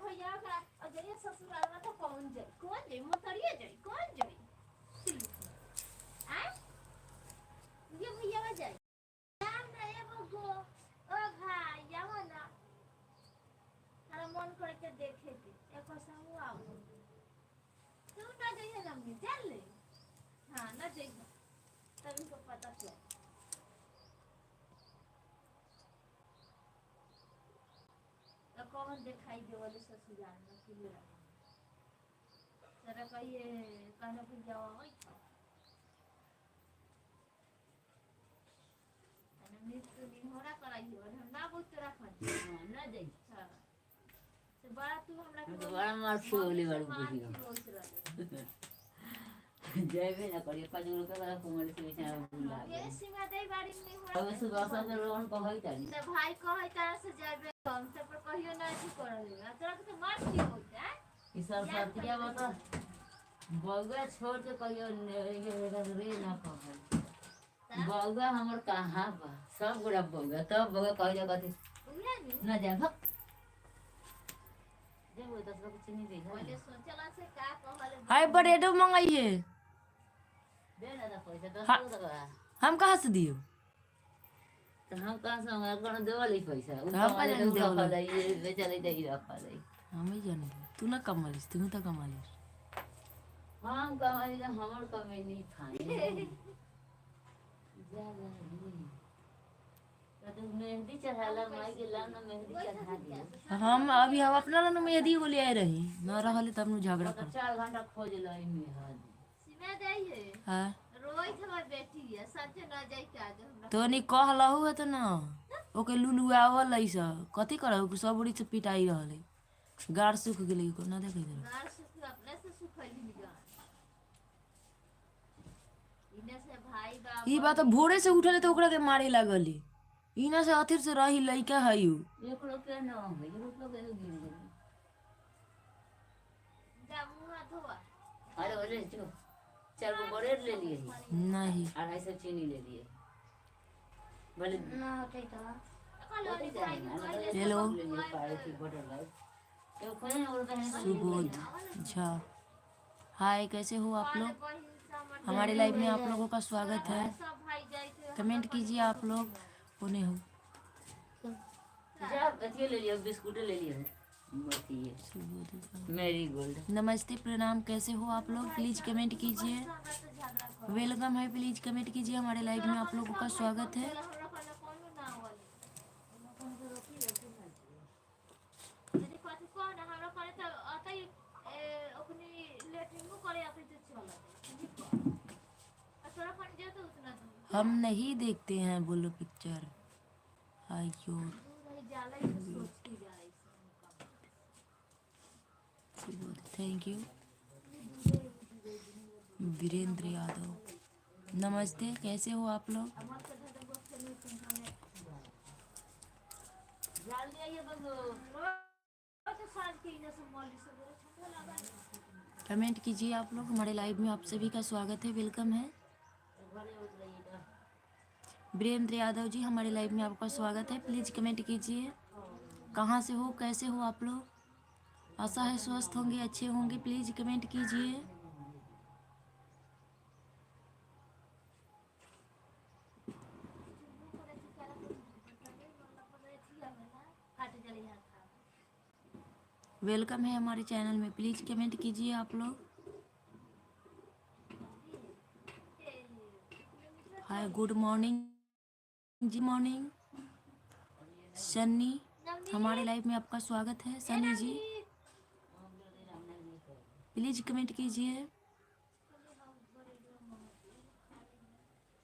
भैया का अजय ससुराल में तो कौन जाई मोतरिए जाई कौन जाई आ ये भैया में जाई नाम ना ये बगो ओ भाई जाओ ना तारा मन करे के देखे के एक संग आओ तू ना जाइए ना मैं चल ले हां ना जाइए तभी को पता चल तो कौन दिखाई दे वाले ससुराल में किले जरा कहिए कहना फिर जाओ होई अने मृत्यु निहोरा कराई और हम ना बुत रखन हां ना जाई हां से बड़ा तू हमरा के बड़ा मार सोली वाली बुझियो जयबे ना करिए पाजू के बड़ा कुमार से बेचारा बुला ये सीमा दई बाड़ी में हो अब सुबह से रोहन कहई तानी से भाई कहई तारा से जयबे हम से पर कहियो ना ऐसी करले तोरा के तो मार की होता है ई सब सतिया बता बौगा छोड़ के कहियो रे ना कहल बौगा हमर कहां बा सब गोरा बौगा तब बौगा कह जा कथि ना जा भक जे वो 10 रुपया चीनी दे पहले सोचला से का कहले हाय ब्रेडो मंगाइए दे ना पैसा 10 रुपया हम कहां से दियो तो हम कहां से हमरा कोन देवली पैसा हम का जान देवली ये बेचारे दे रखा दे हम ही जान तू ना कमालिस तू तो कमालिस हम कमाली हमर कमे नहीं खाए जा तो मेहंदी चढ़ाला माई के लाना मेहंदी चढ़ा दिया हम अभी हम अपना लाना मेहंदी को ले आए रही ना रहले तब नु झगड़ा कर 4 घंटा खोज लई मेहंदी सीमा देइए हां रोई हमर बेटी है सच न जाई के आज हमरा तो नी कहलहु है त ना ओके लुलुआवल लइस कथि करहु सब बड़ी से पिटाई रहले गाड़ सूख गेलै को ना देखै दे गाड़ सूख अपने से सुखैली निगा इने से भाई बाबू ई बात भोरे से उठले त ओकरा के मारे लागली इना से अथिर से रही लइका हयू एक रुपया न हो एक रुपया के गिर गेल जा मुंह धोआ अरे ओले जो 4 गो ब्रेड ले लिए नहीं 250 चीनी ले लिए बोले ना होतै त हेलो सुबोध झा हाय कैसे हो आप लोग हमारे लाइव में आप लोगों का स्वागत है कमेंट कीजिए आप लोग कोने हो जा अथी ले लियो बिस्कुट ले लियो मेरी गोल्ड नमस्ते प्रणाम कैसे हो आप लोग प्लीज कमेंट कीजिए वेलकम है प्लीज कमेंट कीजिए हमारे लाइव में आप लोगों का स्वागत है हम नहीं देखते हैं बोलो पिक्चर आयो थैंक यू वीरेंद्र यादव नमस्ते कैसे हो आप लोग कमेंट कीजिए आप लोग हमारे लाइव में आप सभी का स्वागत है वेलकम है वीरेंद्र यादव जी हमारे लाइव में आपका स्वागत है प्लीज कमेंट कीजिए कहाँ से हो कैसे हो आप लोग आशा है स्वस्थ होंगे अच्छे होंगे प्लीज कमेंट कीजिए वेलकम है हमारे चैनल में प्लीज कमेंट कीजिए आप लोग हाय गुड मॉर्निंग जी मॉर्निंग सन्नी हमारे लाइव में आपका स्वागत है सन्नी जी प्लीज कमेंट कीजिए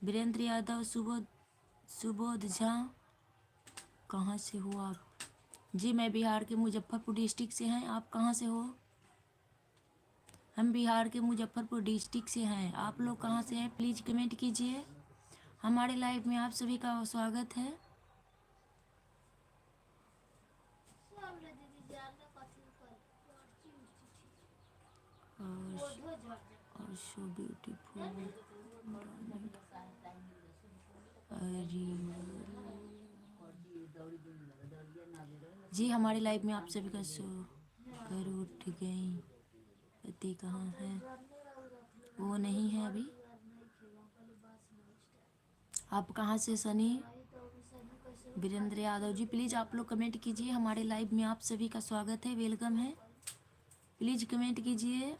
वीरेंद्र यादव सुबोध झा कहाँ से हो आप जी मैं बिहार के मुजफ्फरपुर डिस्ट्रिक्ट से हैं आप कहाँ से हो हम बिहार के मुजफ्फरपुर डिस्ट्रिक्ट से हैं आप लोग कहाँ से हैं प्लीज कमेंट कीजिए हमारे लाइव में आप सभी का स्वागत है और सो ब्यूटीफुल जी हमारे लाइव में आप सभी का कर उठ गई, पति कहाँ है? वो नहीं है अभी। आप कहाँ से सनी? वीरेंद्र यादव जी, प्लीज़ आप लोग कमेंट कीजिए। हमारे लाइव में आप सभी का स्वागत है, वेलकम है। प्लीज़ कमेंट कीजिए।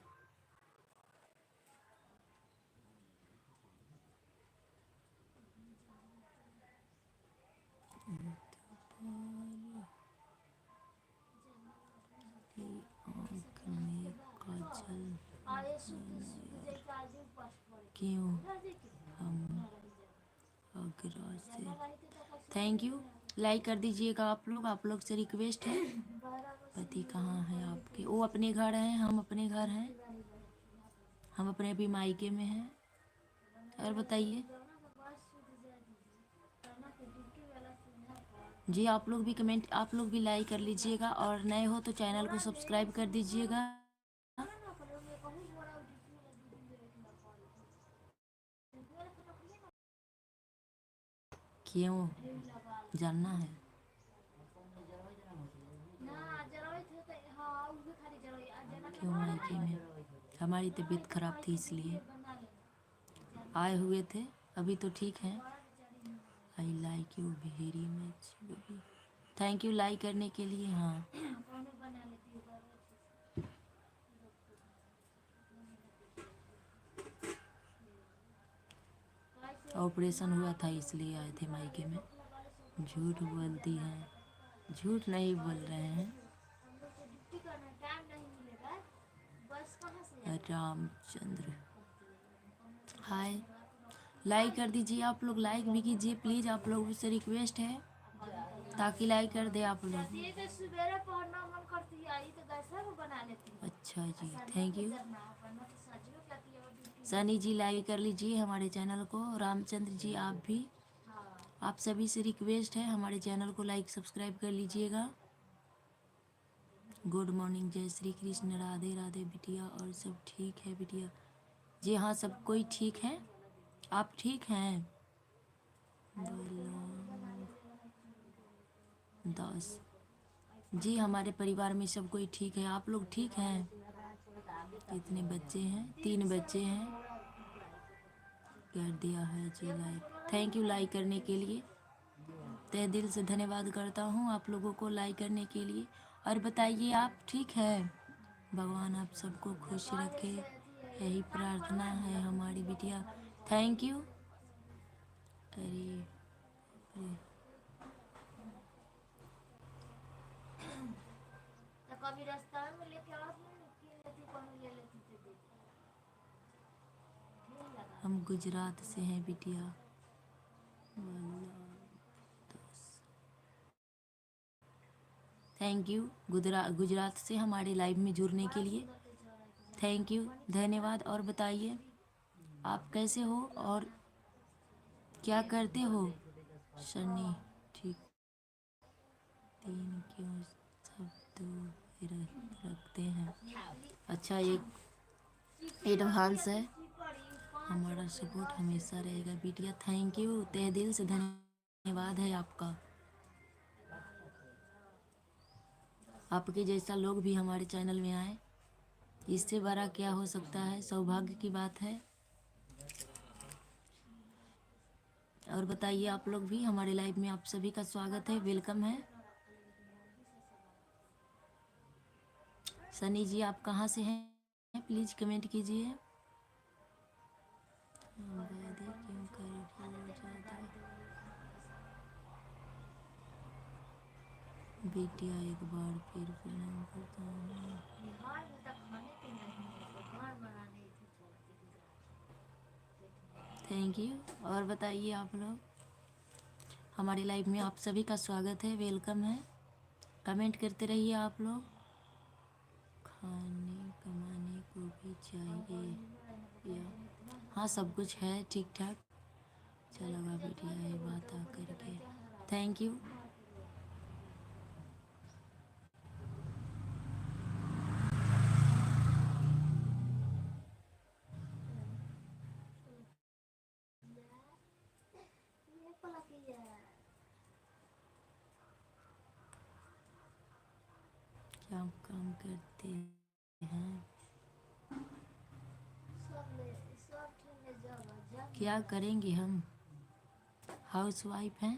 आँख में काजल क्यों? हम आगरा से। थैंक यू, लाइक कर दीजिएगा आप लोग से रिक्वेस्ट है। पति कहाँ है आपके? वो अपने घर हैं, हम अपने घर हैं, हम अपने अभी मायके में हैं। और बताइए जी, आप लोग भी कमेंट, आप लोग भी लाइक कर लीजिएगा, और नए हो तो चैनल को सब्सक्राइब कर दीजिएगा। क्यों जानना है? क्यों मायके में? हमारी तबीयत खराब थी इसलिए आए हुए थे, अभी तो ठीक है। I like you very much baby. Thank you like करने के लिए। हाँ, ऑपरेशन हुआ था इसलिए आए थे मायके में। झूठ बोलती हैं, झूठ नहीं बोल रहे हैं। रामचंद्र हाय, लाइक कर दीजिए। आप लोग लाइक भी कीजिए प्लीज़, आप लोगों से रिक्वेस्ट है, ताकि लाइक कर दे आप लोग। अच्छा जी, thank you. Sunny ji like कर लीजिए हमारे चैनल को। रामचंद्र जी आप भी, आप सभी से रिक्वेस्ट है हमारे चैनल को लाइक सब्सक्राइब कर लीजिएगा। गुड मॉर्निंग, जय श्री कृष्ण, राधे राधे बिटिया। और सब ठीक है बिटिया? जी हाँ, सब कोई ठीक है। आप ठीक हैं? दास जी, हमारे परिवार में सब कोई ठीक है। आप लोग ठीक हैं? कितने बच्चे हैं? 3 बच्चे हैं। कर दिया है जी लाइक। थैंक यू लाइक करने के लिए, तहे दिल से धन्यवाद करता हूँ आप लोगों को लाइक करने के लिए। और बताइए आप ठीक हैं? भगवान आप सबको खुश रखे, यही प्रार्थना है हमारी बिटिया। Thank you. अरे अरे, कभी रास्ता में लेके हम गुजरात से हैं बिटिया। थैंक यू गुजरात से हमारे लाइव में जुड़ने के लिए। थैंक यू, धन्यवाद। और बताइए आप कैसे हो और क्या करते हो? सनी ठीक, 3 क्यों सब तो रखते हैं? अच्छा, एक एडवांस है। हमारा सपोर्ट हमेशा रहेगा बिटिया। थैंक यू, तहे दिल से धन्यवाद है आपका। आपके जैसा लोग भी हमारे चैनल में आए, इससे बड़ा क्या हो सकता है? सौभाग्य की बात है। और बताइए आप लोग भी, हमारे लाइव में आप सभी का स्वागत है, वेलकम है। सनी जी आप कहाँ से हैं? प्लीज़ कमेंट कीजिए। क्यों कर बेटिया एक बार फिर प्रणाम करता हूँ। Thank you. और बताइए आप लोग, हमारे लाइव में आप सभी का स्वागत है, वेलकम है। कमेंट करते रहिए आप लोग। खाने कमाने को भी चाहिए या? हाँ, सब कुछ है ठीक ठाक, चलेगा बेटिया ये बात आ करके। Thank you. क्या काम करते हैं? क्या करेंगे हम? हाउस वाइफ हैं।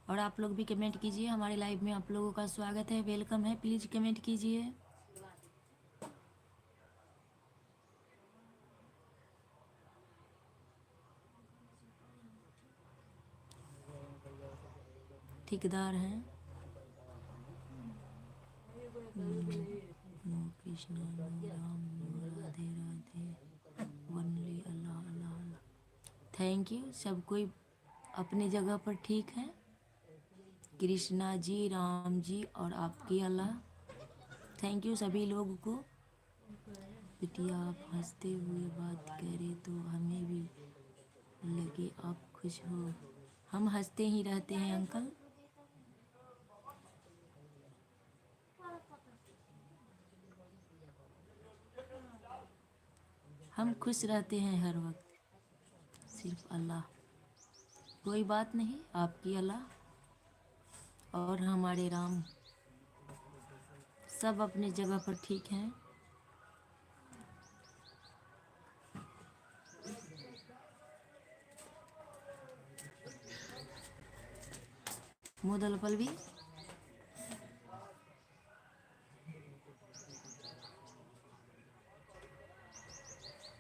और आप लोग भी कमेंट कीजिए। हमारे लाइव में आप लोगों का स्वागत है, वेलकम है। प्लीज़ कमेंट कीजिए। ठेकेदार हैं। No Krishna no Ram no Radhe Radhe only Allah Allah Allah. Thank you. सब कोई अपनी जगह पर ठीक है। कृष्णा जी, राम जी और आपकी अल्लाह। थैंक यू सभी लोगों को। बिटिया आप हंसते हुए बात करें तो हमें भी लगे आप खुश हो। हम हंसते ही रहते हैं अंकल। हम खुश रहते हैं हर वक्त। सिर्फ अल्लाह। कोई बात नहीं, आपकी अल्लाह और हमारे राम सब अपनी जगह पर ठीक हैं। मुदल पलवी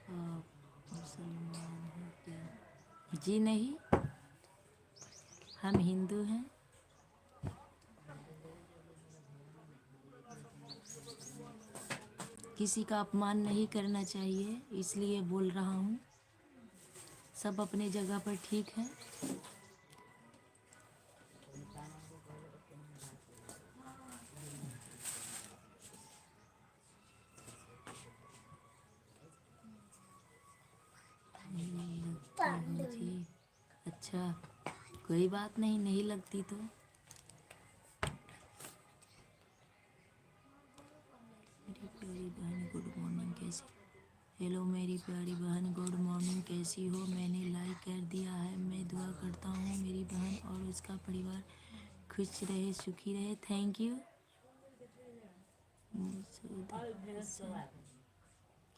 आप मुसलमान हैं क्या? जी नहीं, हम हिंदू हैं। किसी का अपमान नहीं करना चाहिए, इसलिए बोल रहा हूँ। सब अपनी जगह पर ठीक है। लगती हो जी। अच्छा, कोई बात नहीं, नहीं लगती तो। मेरी प्यारी बहन गुड मॉर्निंग, कैसी? हेलो मेरी प्यारी बहन, गुड मॉर्निंग, कैसी हो? मैंने लाइक कर दिया है। मैं दुआ करता हूँ मेरी बहन और उसका परिवार खुश रहे, सुखी रहे। Thank you.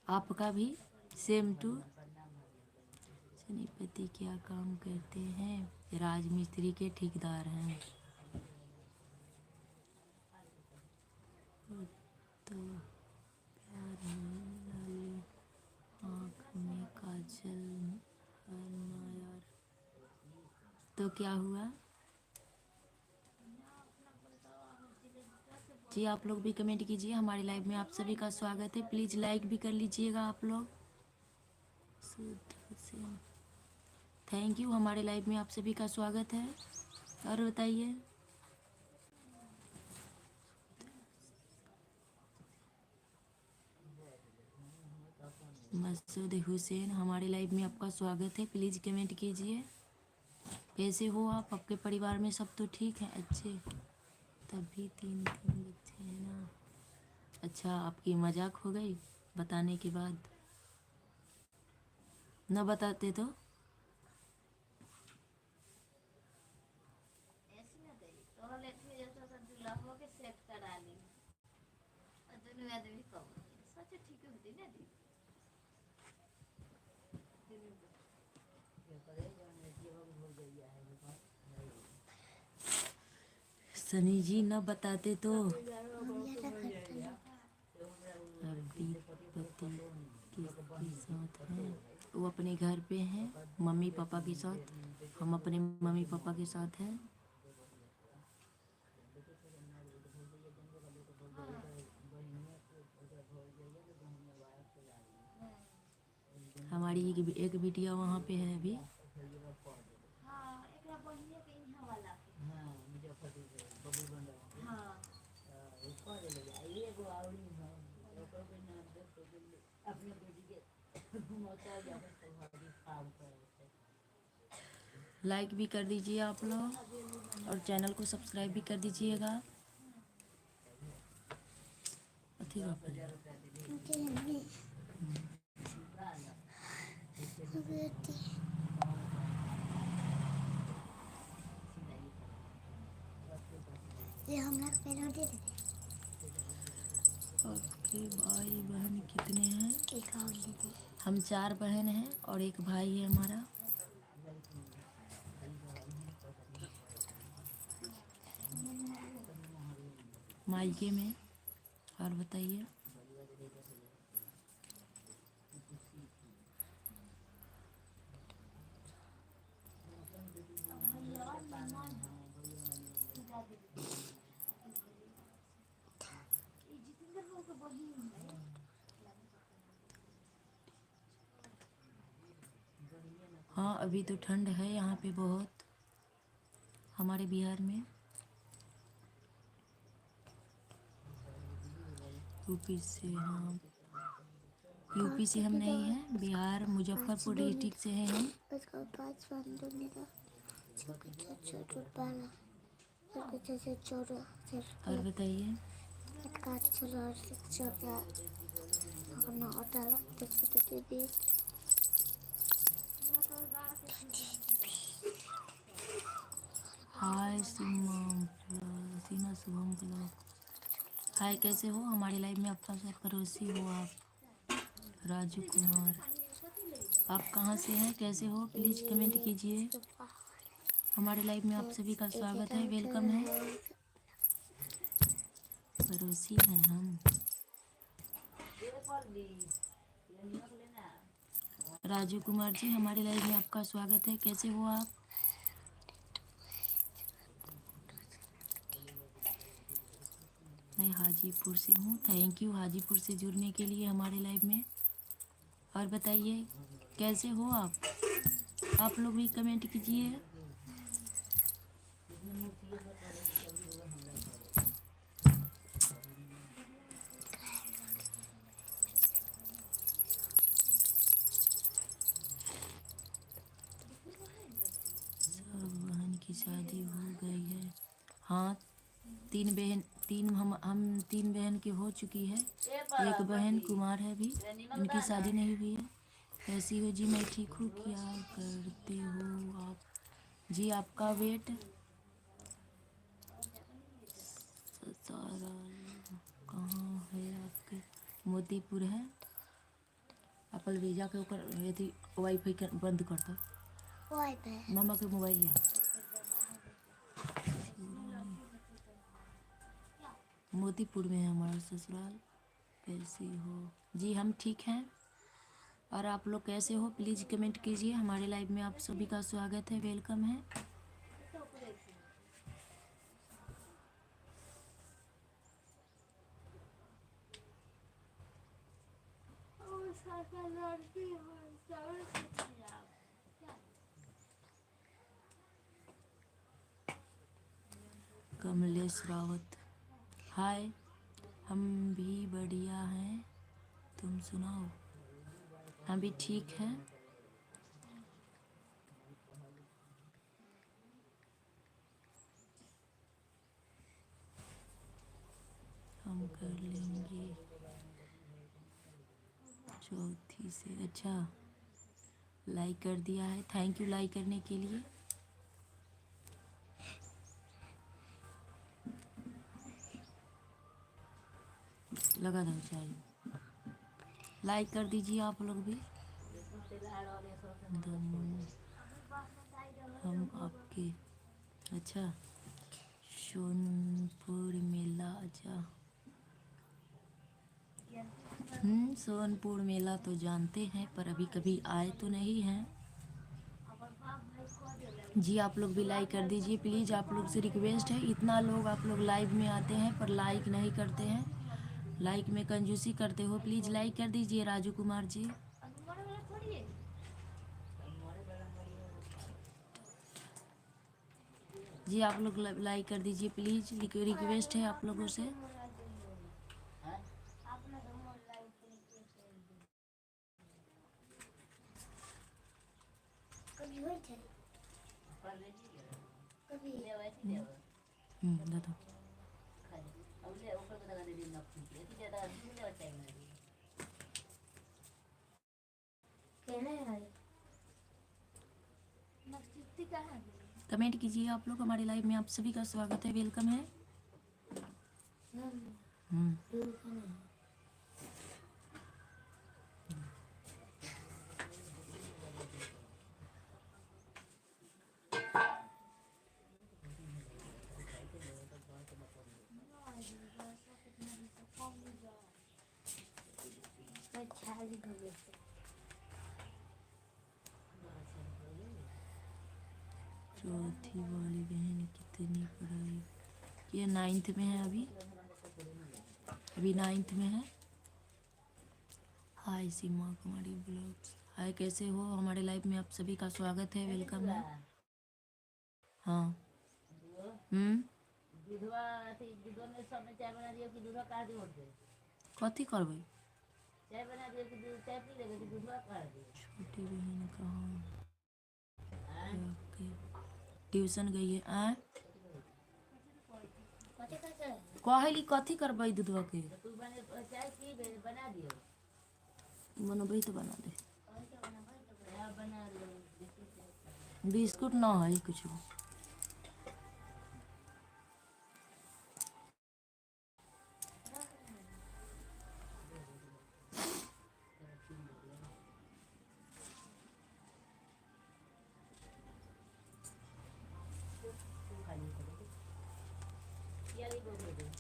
आपका भी सेम टू। सनीपति क्या काम करते हैं? राजमिस्त्री के ठेकेदार हैं। तो प्यार है लाली आँख में काजल हरना यार। तो क्या हुआ जी? आप लोग भी कमेंट कीजिए। हमारे लाइव में आप सभी का स्वागत है। प्लीज़ लाइक भी कर लीजिएगा आप लोग। Thank you. हमारे लाइव में आप सभी का स्वागत है। और बताइए। मसूद हुसैन, हमारे लाइव में आपका स्वागत है। प्लीज़ कमेंट कीजिए। कैसे हो आप? आपके परिवार में सब तो ठीक है? अच्छे। तभी तीन तीन बच्चे हैं ना। अच्छा, आपकी मजाक हो गई बताने के बाद? न बताते तो। सनी जी न बताते तो। अभी पति किसके साथ हैं? वो अपने घर पे हैं, मम्मी पापा के साथ। हम अपने मम्मी पापा के साथ हैं। हमारी एक बिटिया वहाँ पे है अभी। लाइक भी कर दीजिए आप लोग और चैनल को सब्सक्राइब भी कर दीजिएगा। ये हम लोग पहले दे थे। आपके भाई बहन कितने हैं? एक और दीदी। हम 4 बहन हैं और एक भाई है हमारा। मायके में। और बताइए। हाँ अभी तो ठंड है यहाँ पे बहुत, हमारे बिहार में। यूपी से, हाँ यूपी से हम नहीं हैं, बिहार मुजफ्फरपुर डिस्ट्रिक्ट से हैं हम। उसका पाँच बंदूक निकाल। छोटा पाला। से छोटा और बताइए। काट चलो और छोटा अपना उठाला तो दीदी। हाय सीमा शुभम ब्लॉग। हाय कैसे हो? हमारी लाइफ में आपका सब पड़ोसी हो आप। राजू कुमार। आप कहाँ से हैं, कैसे हो? प्लीज़ कमेंट कीजिए। हमारे लाइफ में आप सभी का स्वागत है, वेलकम है। पड़ोसी हैं हम। राजू कुमार जी, हमारे लाइफ में आपका स्वागत है, कैसे हो आप? मैं हाजीपुर से हूँ। थैंक यू हाजीपुर से जुड़ने के लिए हमारे लाइव में। और बताइए कैसे हो आप लोग भी कमेंट कीजिए। सब बहन की शादी हो गई है। हाँ 3 बहन, 3 हम 3 बहन की हो चुकी है। एक बहन कुमार है अभी, इनकी शादी नहीं हुई है। कैसी हो जी? मैं ठीक हूँ। क्या करते हो आप जी? आपका वेट ससाराल कहाँ है आपके? मोतीपुर है। अपल वीजा के ऊपर यदि वाईफाई बंद कर दो। मामा के मोबाइल ले। मोतीपुर में है हमारा ससुराल। कैसी हो जी? हम ठीक हैं। और आप लोग कैसे हो? प्लीज़ कमेंट कीजिए। हमारे लाइव में आप सभी का स्वागत है, वेलकम है। कमलेश रावत। हाय हम भी बढ़िया हैं, तुम सुनाओ? हम भी ठीक हैं। हम कर लेंगे चौथी से। अच्छा लाइक कर दिया है, थैंक यू लाइक करने के लिए। लगा दो चाय। लाइक कर दीजिए आप लोग भी। हम आपके। अच्छा सोनपुर मेला। अच्छा सोनपुर मेला तो जानते हैं, पर अभी कभी आए तो नहीं हैं जी। आप लोग भी लाइक कर दीजिए प्लीज़, आप लोग से रिक्वेस्ट है। इतना लोग आप लोग लाइव में आते हैं पर लाइक नहीं करते हैं, लाइक में कंजूसी करते हो। प्लीज़ लाइक कर दीजिए राजू कुमार जी। जी आप लोग लाइक कर दीजिए प्लीज़, रिक्वेस्ट है आप लोगों से। दादा ज्योति कहाँ है? कमेंट कीजिए आप लोग, हमारे लाइव में आप सभी का स्वागत है, वेलकम है। चौथी वाली बहन कितनी पढ़ाई? ये 9th में है, अभी 9th में है। हाय सीमा कुमारी ब्लॉग्स, हाय कैसे हो? हमारे लाइव में आप सभी का स्वागत है, वेलकम है। हाँ दूधवा दूधवा में सब में चाय बना दियो कि दूधवा काट दियो? कथी करबै? चाय बना दियो कि दूध चाय पी लेगे कि दूधवा काट दियो? छोटी बहन कहाँ? ट्यूशन गई है। कहली कथी करबै दूधवा के? तू बने चाय पी बना दियो। बनबै तो बना दे। बना दो। बिस्कुट ना है कुछ।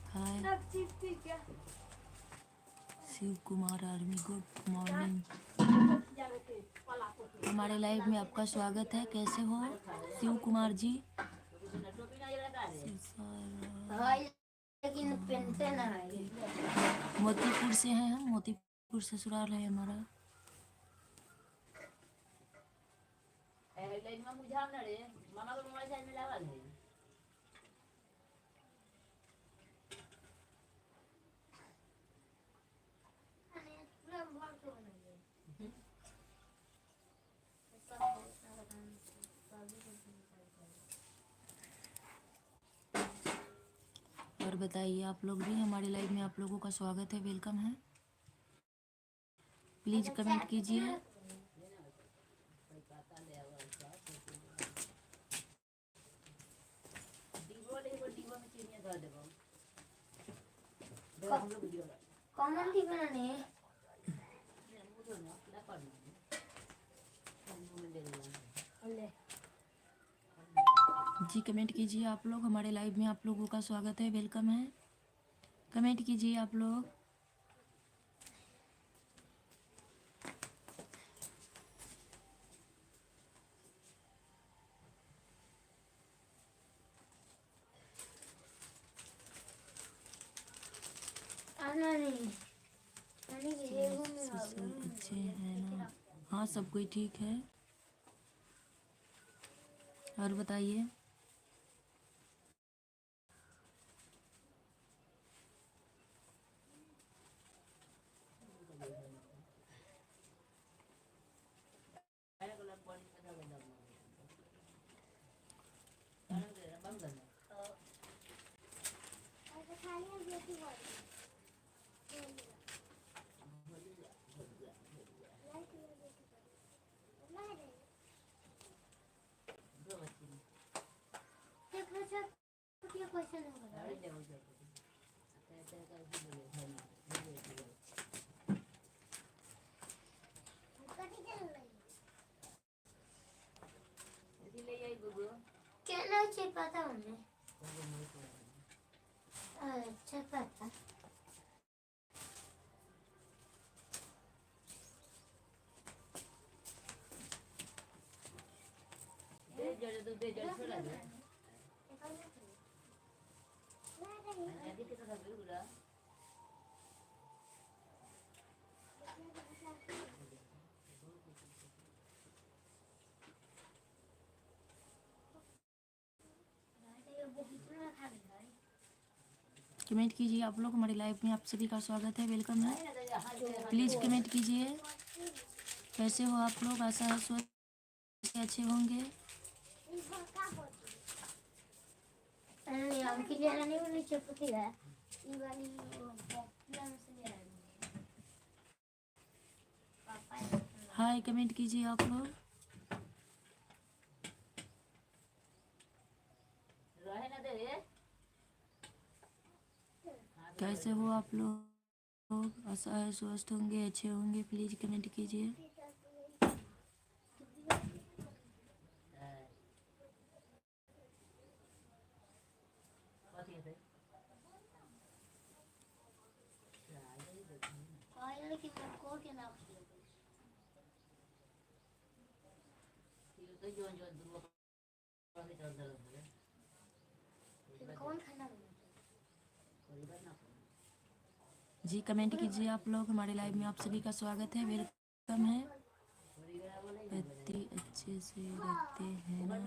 Hi Shiv Kumar army, good morning. हमारे लाइव में आपका स्वागत है, कैसे हो शिव कुमार जी? लेकिन पेंशन है। मोतीपुर से हैं हम, मोतीपुर ससुराल है हमारा। और बताइए आप लोग भी, हमारे लाइव में आप लोगों का स्वागत है, वेलकम है। प्लीज कमेंट कीजिए। कॉमन थी बनाने। जी कमेंट कीजिए आप लोग, हमारे लाइव में आप लोगों का स्वागत है, वेलकम है। कमेंट कीजिए आप लोग। अच्छे हैं ना? हाँ सब कोई ठीक है। और बताइए। क्या चाहिए पता उन्हें? अच्छा पता। कमेंट कीजिए आप लोग, हमारे लाइव में आप सभी का स्वागत है, वेलकम है। प्लीज कमेंट कीजिए। कैसे हो आप लोग? आशा है स्वस्थ अच्छे होंगे। हाय कमेंट कीजिए आप लोग। कैसे हो आप लोग? आशा है स्वस्थ होंगे, अच्छे होंगे। प्लीज़ कमेंट कीजिए। कौन खाना बनाता जी कमेंट कीजिए आप लोग। हमारे लाइव में आप सभी का स्वागत है, वेलकम है। पति अच्छे से रखते हैं ना?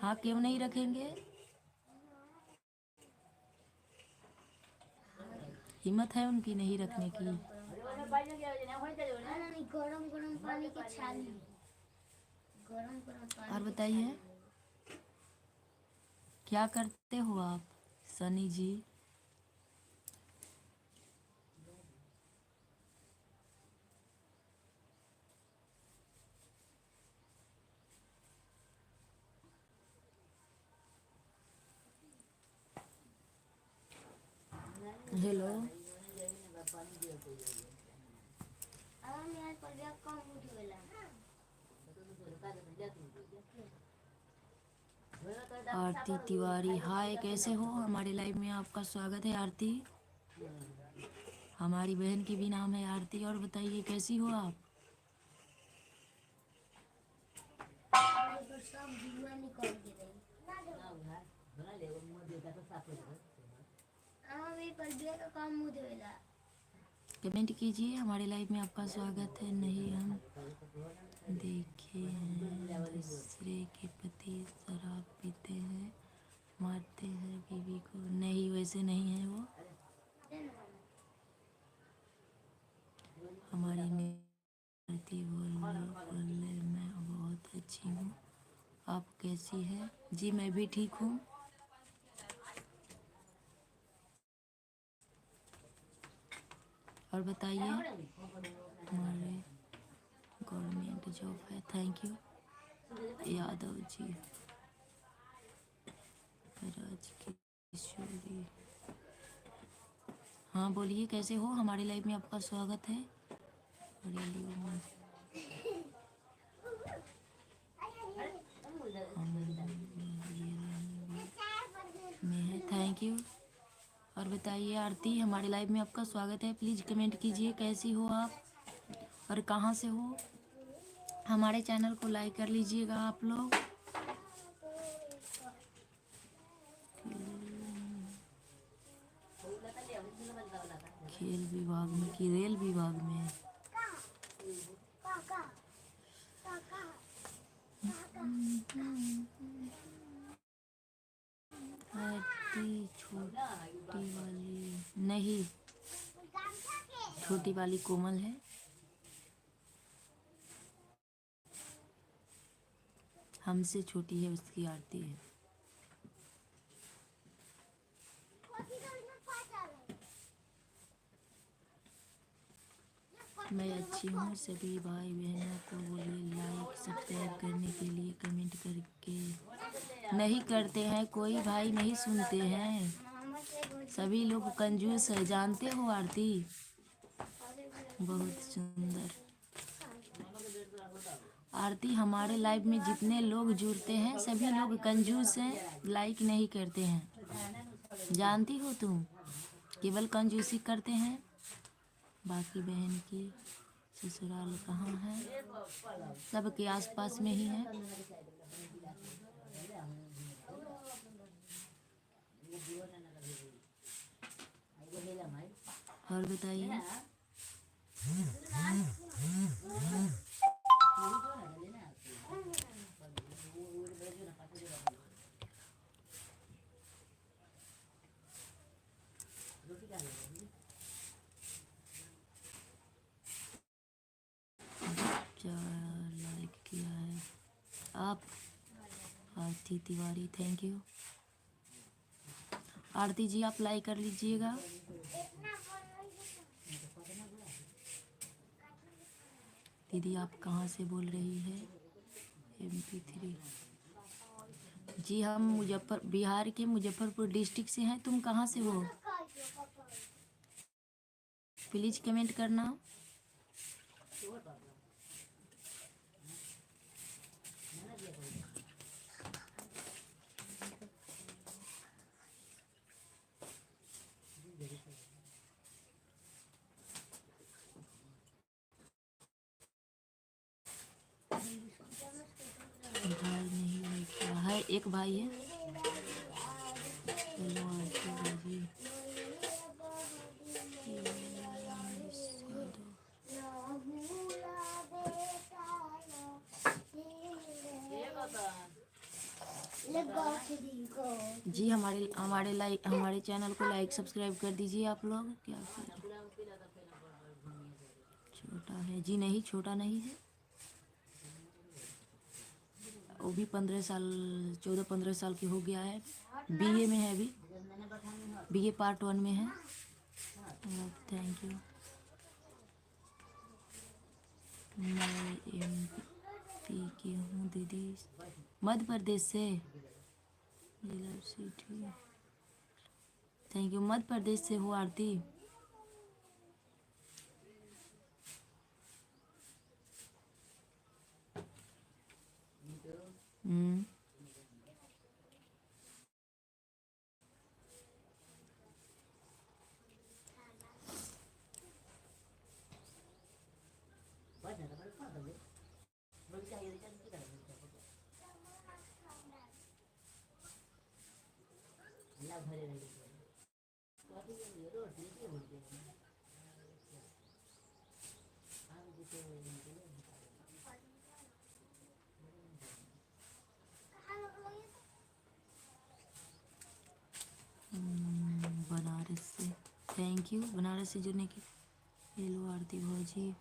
हाँ, क्यों नहीं रखेंगे? हिम्मत है उनकी नहीं रखने की। है? नहीं, गरम गरम पानी की छाली, गरम गरम पानी और की बताइए, छाली। क्या करते हो आप सनी जी? हेलो। यार पर कम उठेला। आरती तिवारी, हाय, कैसे हो? हमारे लाइव में आपका स्वागत है आरती। हमारी बहन की भी नाम है आरती। और बताइए कैसी हो आप? सब धुआं निकल गए। पर का काम मुंह देला। कमेंट कीजिए। हमारे लाइव में आपका स्वागत है। नहीं, हम देखे हैं दूसरे के पति शराब पीते हैं, मारते हैं बीवी को। नहीं, वैसे नहीं है वो। हमारी आरती बोले मैं बहुत अच्छी हूँ। आप कैसी है? जी मैं भी ठीक हूँ। और बताइए, हमारे गवर्नमेंट जॉब है। Thank you Yadav ji. राज किशोरी, हाँ बोलिए कैसे हो? हमारे लाइव में आपका स्वागत है। में है, थैंक यू। और बताइए आरती, हमारे लाइव में आपका स्वागत है। प्लीज़ कमेंट कीजिए कैसी हो आप और कहाँ से हो। हमारे चैनल को लाइक कर लीजिएगा आप लोग। खेल विभाग में कि रेल विभाग में? आरती छोटी वाली नहीं, छोटी वाली कोमल है। हमसे छोटी है, उसकी आरती है। मैं अच्छी हूँ। सभी भाई बहनों को बोलिए लाइक सब्सक्राइब करने के लिए, कमेंट करके नहीं करते हैं, कोई भाई नहीं सुनते हैं। सभी लोग कंजूस है, जानते हो आरती? बहुत सुंदर आरती। हमारे लाइव में जितने लोग जुड़ते हैं सभी लोग कंजूस हैं, लाइक नहीं करते हैं। जानती हो तुम, केवल कंजूसी करते हैं। बाकी बहन की ससुराल कहाँ है? सबके आसपास में ही है। और बताइए, लाइक किया है आप? Aarti Tiwari, thank you. आरती जी आप लाइक कर लीजिएगा। दीदी आप कहाँ से बोल रही है? MP3। जी हम बिहार के मुजफ्फरपुर डिस्ट्रिक्ट से हैं। तुम कहाँ से हो? प्लीज़ कमेंट करना। भाई नहीं लगता है, एक भाई है। हेलो आंटी बाजी। जी हमारे चैनल को लाइक सब्सक्राइब कर दीजिए आप लोग। क्या कर छोटा है जी? नहीं छोटा नहीं है, वो भी 14-15 साल की हो गया है। बीए में है अभी, बीए पार्ट 1 में है। Thank you. मैं एमपी की हूँ दीदी, मध्य प्रदेश से। Thank you. मध्य प्रदेश से हो आरती। बनारस से। थैंक यू बनारस से जुड़ने की। हेलो आरती भौजी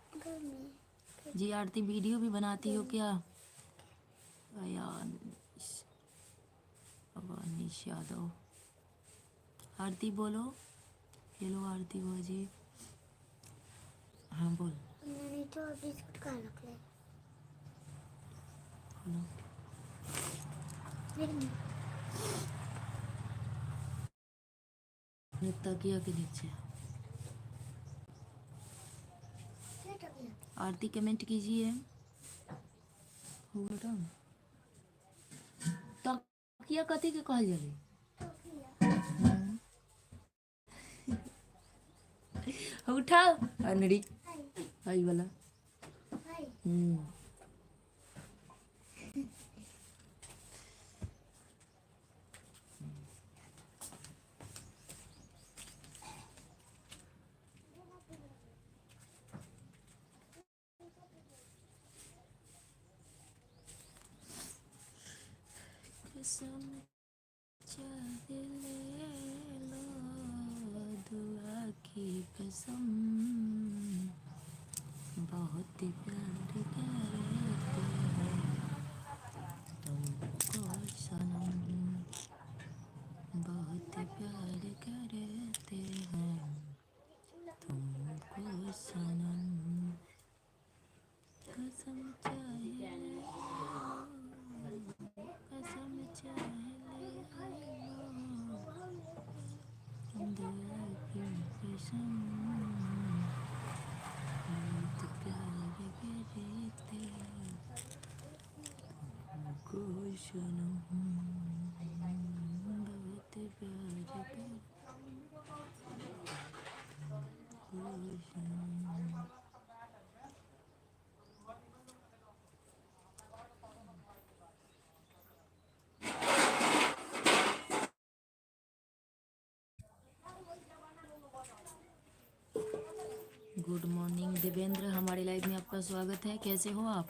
जी। आरती वीडियो भी बनाती हो क्या? अवानिश यादव। आरती बोलो। हेलो आरती भौजी। हाँ बोल। तकिया के नीचे। आरती कमेंट कीजिए। तकिया कथी के कहल जाले? उठाओ अनड़ी आई वाला। कसम चाहे ले लो दुआ की कसम, बहुत प्यार करते हैं तुमको सनम, बहुत प्यार करते हैं तुमको सनम। कसम चाहे कसम चाहे दुआ की कसम, बहुत प्यार करते हैं तुमको सनम, बहुत प्यार करते तुमको सनम। गुड मॉर्निंग देवेंद्र, हमारे लाइव में आपका स्वागत है। कैसे हो आप?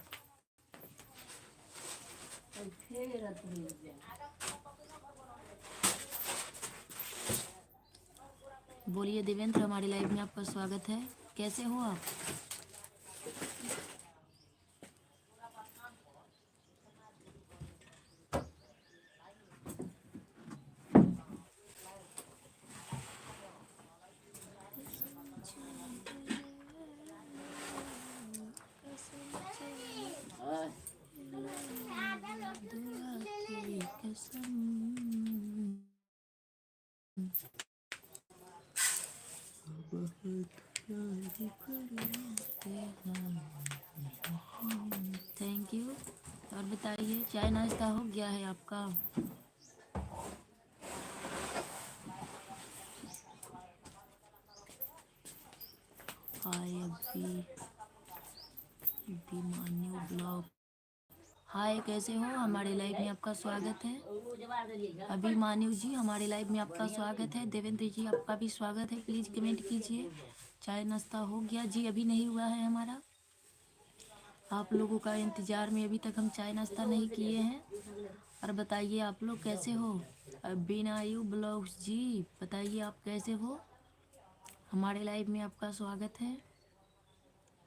बोलिए देवेंद्र, हमारे लाइव में आपका स्वागत है। कैसे हो आप? बहुत थैंक यू। और बताइए चाय नाश्ता हो गया है आपका? हाय अभिमान्यु ब्लॉग। हाय कैसे हो? हमारे लाइव में आपका स्वागत है। अभिमान्यु जी हमारे लाइव में आपका स्वागत है। देवेंद्र जी आपका भी स्वागत है। प्लीज़ कमेंट कीजिए। चाय नाश्ता हो गया जी? अभी नहीं हुआ है हमारा। आप लोगों का इंतज़ार में अभी तक हम चाय नाश्ता नहीं किए हैं। और बताइए आप लोग कैसे हो? अभिनायु ब्लॉग्स जी बताइए आप कैसे हो? हमारे लाइव में आपका स्वागत है।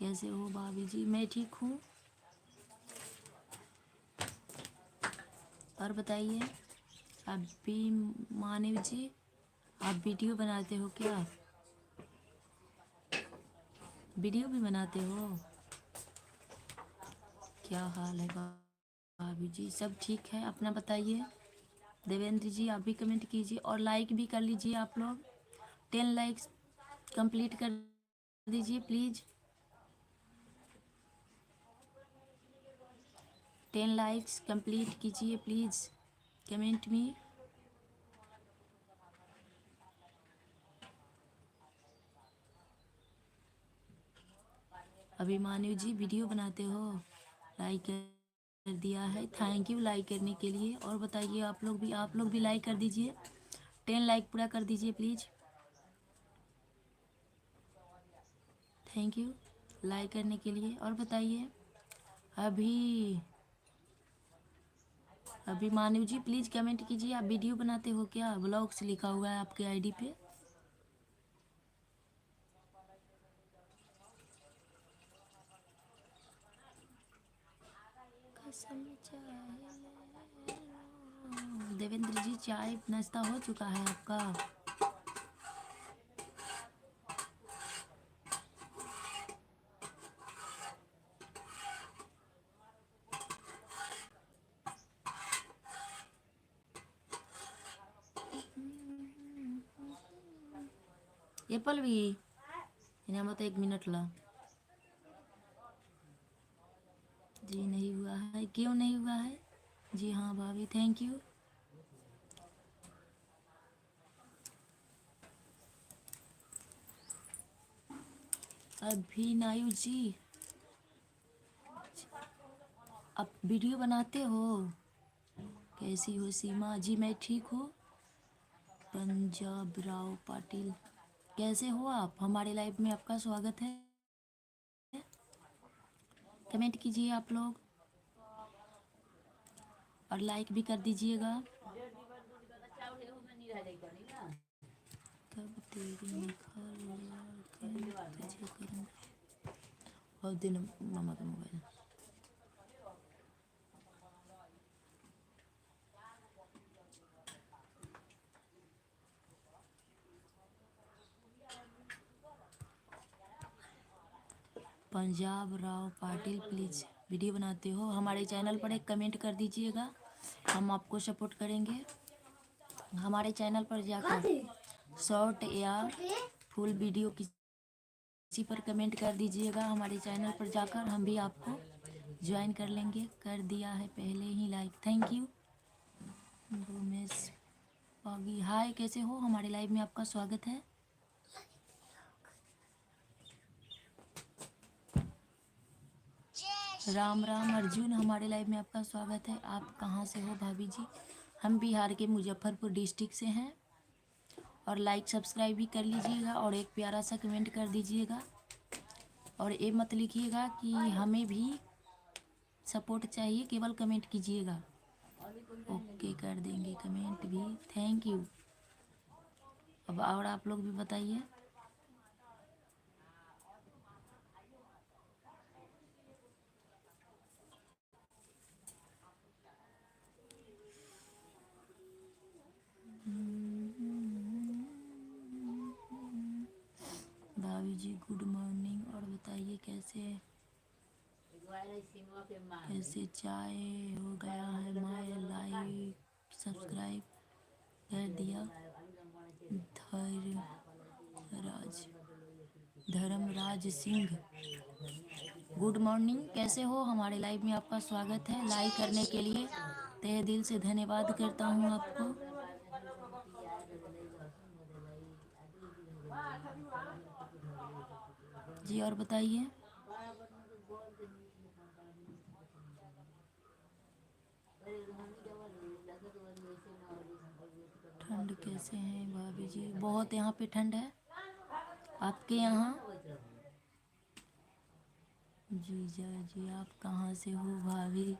कैसे हो भाभी जी? मैं ठीक हूँ। और बताइए अभिमान्यु जी आप वीडियो बनाते हो क्या? वीडियो भी बनाते हो? क्या हाल है भाभी जी? सब ठीक है? अपना बताइए। देवेंद्र जी आप भी कमेंट कीजिए और लाइक भी कर लीजिए। आप लोग 10 लाइक्स कंप्लीट कर दीजिए प्लीज़। 10 लाइक्स कंप्लीट कीजिए प्लीज़। कमेंट में अभिमान्यु जी वीडियो बनाते हो? लाइक कर दिया है। थैंक यू लाइक करने के लिए। और बताइए आप लोग भी लाइक कर दीजिए। 10 लाइक पूरा कर दीजिए प्लीज़। थैंक यू लाइक करने के लिए। और बताइए अभिमान्यु जी प्लीज़ कमेंट कीजिए। आप वीडियो बनाते हो क्या? ब्लॉग्स लिखा हुआ है आपके आईडी पे। देवेंद्र जी चाय नाश्ता हो चुका है आपका? एप्पल भी इन्हें मत 1 मिनट ला जी। नहीं हुआ है? क्यों नहीं हुआ है? जी हाँ भाभी थैंक यू। अभिनायु जी आप वीडियो बनाते हो? कैसी हो सीमा जी? मैं ठीक हूँ। पंजाब राव पाटिल कैसे हो आप? हमारे लाइव में आपका स्वागत है। कमेंट कीजिए आप लोग और लाइक भी कर दीजिएगा। तब तेरी निखर तुझे करूँगा। और दिन मामा का mobile Punjab Rao Patil please video बनाते हो? हमारे चैनल पर एक कमेंट कर दीजिएगा। हम आपको सपोर्ट करेंगे। हमारे चैनल पर जाकर शॉर्ट या फुल वीडियो किसी पर कमेंट कर दीजिएगा। हमारे चैनल पर जाकर हम भी आपको ज्वाइन कर लेंगे। कर दिया है पहले ही like. Thank you Romesh Pagi. हाय कैसे हो? हमारे लाइव में आपका स्वागत है। राम राम अर्जुन हमारे लाइव में आपका स्वागत है। आप कहाँ से हो भाभी जी? हम बिहार के मुजफ्फरपुर डिस्ट्रिक्ट से हैं। और लाइक सब्सक्राइब भी कर लीजिएगा और एक प्यारा सा कमेंट कर दीजिएगा। और ये मत लिखिएगा कि हमें भी सपोर्ट चाहिए, केवल कमेंट कीजिएगा। ओके कर देंगे कमेंट भी। Thank you. अब और आप लोग भी बताइए। भाभी जी गुड मॉर्निंग। और बताइए कैसे चाय हो गया है? माय लाइक सब्सक्राइब कर दिया। धैर्य राज धर्मराज सिंह, गुड मॉर्निंग, कैसे हो? हमारे लाइव में आपका स्वागत है। लाइक करने के लिए तहे दिल से धन्यवाद करता हूँ आपको। जी और बताइए। ठंड कैसे है भाभी जी? बहुत यहाँ पे ठंड है। आपके यहाँ? जीजा जी आप कहाँ से हो भाभी?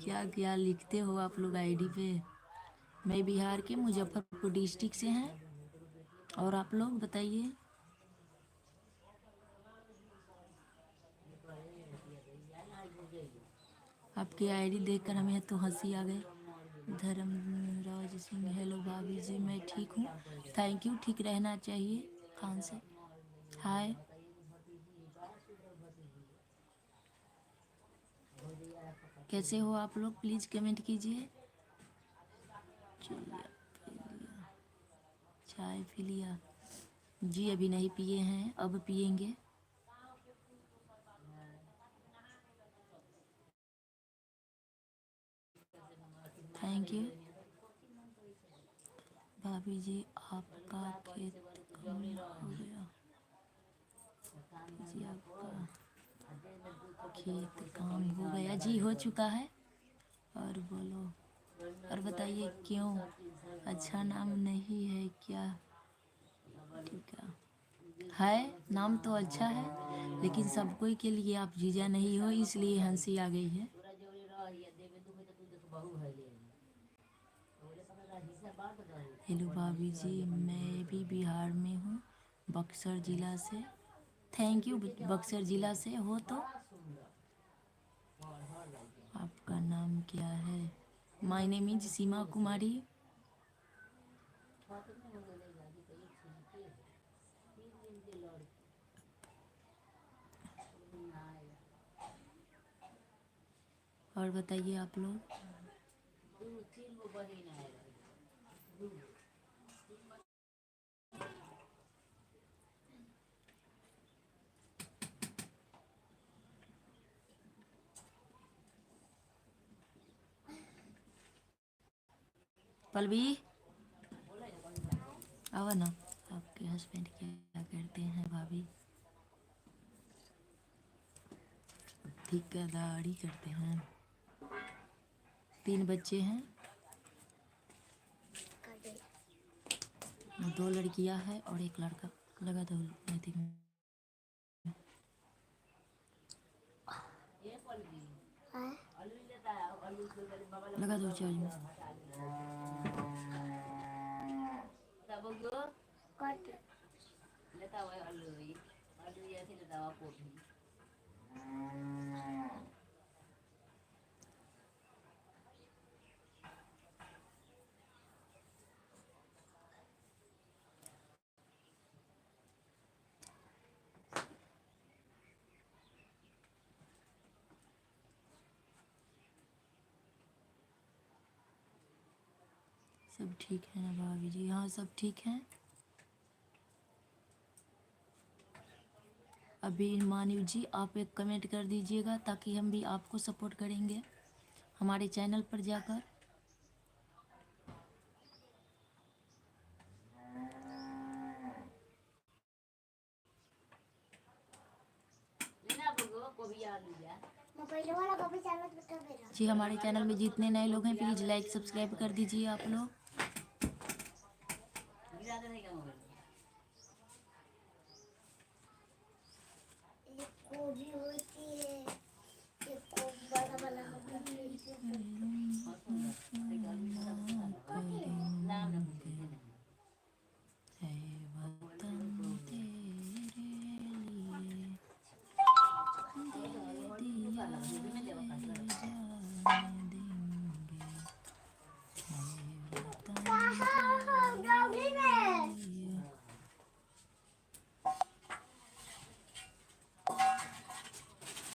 क्या क्या लिखते हो आप लोग आईडी पे? मैं बिहार के मुजफ्फरपुर डिस्ट्रिक्ट से हैं। और आप लोग बताइए। आपकी आईडी देखकर हमें तो हंसी आ गई। धर्मराज सिंह, हेलो भाभी जी, मैं ठीक हूँ, थैंक यू, ठीक रहना चाहिए। कहाँ से? हाय, कैसे हो आप लोग? प्लीज़ कमेंट कीजिए। चाय पी लिया? जी अभी नहीं पिए हैं, अब पिएंगे। थैंक यू भाभी जी, आपका खेत काम हो गया? जी आपका खेत काम हो गया? जी हो चुका है। और बोलो, और बताइए क्यों? अच्छा नाम नहीं है क्या? ठीक है, नाम तो अच्छा है, लेकिन सब कोई के लिए आप जीजा नहीं हो, इसलिए हंसी आ गई है। हेलो भाभी जी, मैं भी बिहार में हूँ, बक्सर ज़िला से। थैंक यू, बक्सर ज़िला से हो तो। आपका नाम क्या है? माय नेम इज सीमा कुमारी। और बताइए आप लोग। पलवी आवा ना। आपके हस्बैंड क्या करते हैं भाभी? ठेकेदारी करते हैं। 3 बच्चे हैं, 2 लड़कियां हैं और 1 लड़का। लगा दो नैतिक में। लगा दो चार्ज में। सब ठीक है ना भाभी जी? हाँ सब ठीक हैं। अभी मानिव जी आप एक कमेंट कर दीजिएगा, ताकि हम भी आपको सपोर्ट करेंगे हमारे चैनल पर जाकर। जी हमारे चैनल में जितने नए लोग हैं, प्लीज़ लाइक सब्सक्राइब कर दीजिए आप लोग।